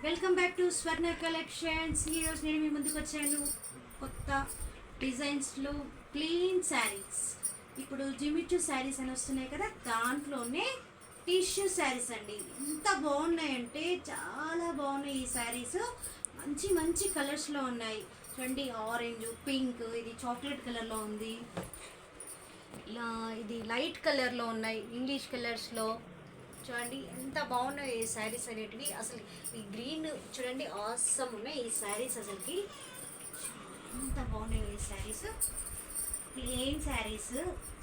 Welcome back to Swarna collections. ఈరోజు నేను మీ ముందుకు వచ్చాను కొత్త డిజైన్స్లో ప్లెయిన్ శారీస్. ఇప్పుడు జిమిచు శారీస్ అని వస్తున్నాయి కదా, దాంట్లోనే టిష్యూ శారీస్ అండి. ఎంత బాగున్నాయంటే చాలా బాగున్నాయి ఈ శారీస్. మంచి మంచి కలర్స్లో ఉన్నాయి చూడండి. ఆరెంజ్, పింక్, ఇది చాక్లెట్ కలర్లో ఉంది, ఇలా ఇది లైట్ కలర్లో ఉన్నాయి, ఇంగ్లీష్ కలర్స్లో. చూడండి ఎంత బాగున్నాయి ఈ శారీస్ అనేటివి. అసలు ఈ గ్రీన్ చూడండి, ఆసమ్ ఉన్నాయి ఈ శారీస్. అసలుకి ఎంత బాగున్నాయి ఈ శారీస్. ప్లెయిన్ శారీస్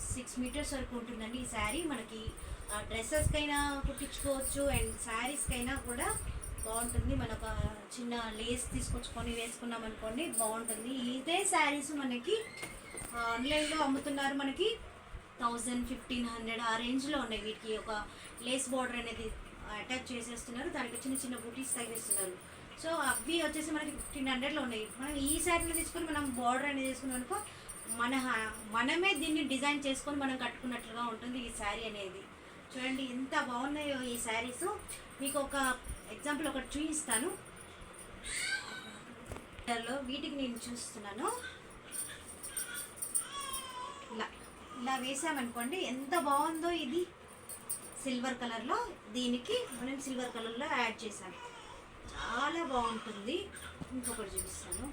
6 మీటర్స్ వరకు ఉంటుందండి ఈ శారీ. మనకి డ్రెస్సెస్కైనా కుట్టించుకోవచ్చు అండ్ శారీస్కైనా కూడా బాగుంటుంది. మన ఒక చిన్న లేస్ తీసుకొచ్చుకొని వేసుకున్నాం అనుకోండి, బాగుంటుంది. ఇదే శారీస్ మనకి ఆన్లైన్లో అమ్ముతున్నారు. మనకి 1000-1500 ఆ రేంజ్లో ఉన్నాయి. వీటికి ఒక లేస్ బార్డర్ అనేది అటాచ్ చేసేస్తున్నారు, దానికి చిన్న చిన్న బూటీస్ తగిలిస్తున్నారు. సో అవి వచ్చేసి మనకి 1500లో ఉన్నాయి. మనం ఈ శారీలో తీసుకొని మనం బార్డర్ అనేది తీసుకున్నాం అనుకో, మనమే దీన్ని డిజైన్ చేసుకొని మనం కట్టుకున్నట్లుగా ఉంటుంది ఈ శారీ అనేది. చూడండి ఎంత బాగున్నాయో ఈ శారీస్. మీకు ఒక ఎగ్జాంపుల్ ఒకటి చూపిస్తాను. వీటికి నేను చూస్తున్నాను. ఇలా వేసామనుకోండి, ఎంత బాగుందో ఇది. సిల్వర్ కలర్లో, దీనికి మనం సిల్వర్ కలర్లో యాడ్ చేసాం, చాలా బాగుంటుంది. ఇంకొకటి చూపిస్తాను.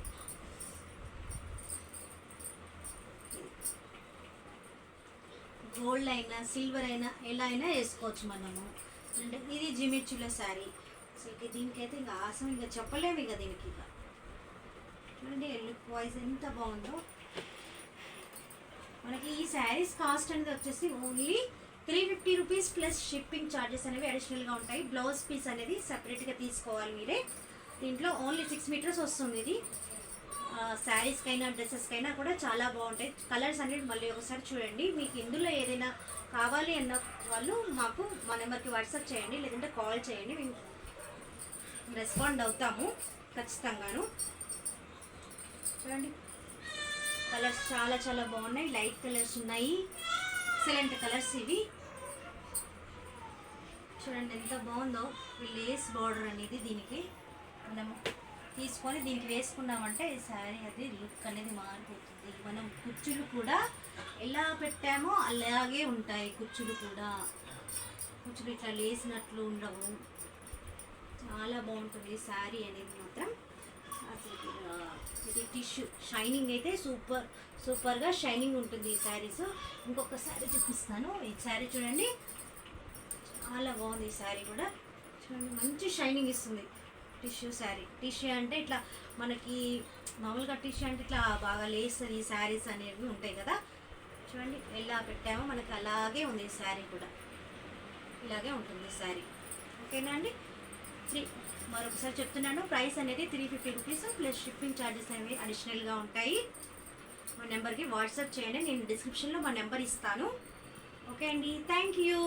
గోల్డ్ అయినా సిల్వర్ అయినా ఎలా అయినా వేసుకోవచ్చు మనము. అంటే ఇది జిమిచ్చుల శారీ. అసలు దీనికైతే ఇంకా ఆసం ఇంకా చెప్పలేము ఇక దీనికి. ఇక చూడండి లుక్ వైజ్ ఎంత బాగుందో. మనకి ఈ శారీస్ కాస్ట్ అనేది వచ్చేసి only 350 rupees plus shipping charges అనేవి అడిషనల్గా ఉంటాయి. బ్లౌజ్ పీస్ అనేది సపరేట్గా తీసుకోవాలి మీరే. దీంట్లో ఓన్లీ 6 మీటర్స్ వస్తుంది ఇది. శారీస్కైనా డ్రెస్సెస్కైనా కూడా చాలా బాగుంటాయి. కలర్స్ అనేది మళ్ళీ ఒకసారి చూడండి. మీకు ఇందులో ఏదైనా కావాలి అన్న వాళ్ళు మాకు మా నెంబర్కి వాట్సాప్ చేయండి, లేదంటే కాల్ చేయండి. మేము రెస్పాండ్ అవుతాము ఖచ్చితంగాను. చూడండి కలర్స్ చాలా చాలా బాగున్నాయి. లైట్ కలర్స్ ఉన్నాయి, ఎక్సలెంట్ కలర్స్ ఇవి. చూడండి ఎంత బాగుందో. లేస్ బార్డర్ అనేది దీనికి మనము తీసుకొని దీనికి వేసుకున్నామంటే ఈ శారీ అది లుక్ అనేది మారిపోతుంది. మనం కుచ్చులు కూడా ఎలా పెట్టామో అలాగే ఉంటాయి. కుచ్చులు కూడా కుచ్చులు ఇట్లా లేసినట్లు ఉండవు. చాలా బాగుంటుంది శారీ అనేది మాత్రం. అసలు ఇది టిష్యూ షైనింగ్ అయితే సూపర్గా షైనింగ్ ఉంటుంది ఈ శారీస్. ఇంకొక శారీ చూపిస్తాను. ఈ శారీ చూడండి చాలా బాగుంది. ఈ శారీ కూడా చూడండి మంచి షైనింగ్ ఇస్తుంది. టిష్యూ శారీ. టిష్యూ అంటే ఇట్లా మనకి మామూలుగా టిష్యూ అంటే ఇట్లా బాగా లేస్తుంది. ఈ శారీస్ అనేవి ఉంటాయి కదా, చూడండి ఎలా పెట్టామో మనకి అలాగే ఉంది. ఈ శారీ కూడా ఇలాగే ఉంటుంది శారీ. ఓకేనా అండి. మరొకసారి చెప్తున్నాను, ప్రైస్ అనేది 350 రూపీస్ ప్లస్ షిప్పింగ్ ఛార్జెస్ అనేవి అడిషనల్గా ఉంటాయి. మా నెంబర్కి వాట్సాప్ చేయండి, నేను డిస్క్రిప్షన్లో మా నెంబర్ ఇస్తాను. ఓకే అండి, థ్యాంక్ యూ.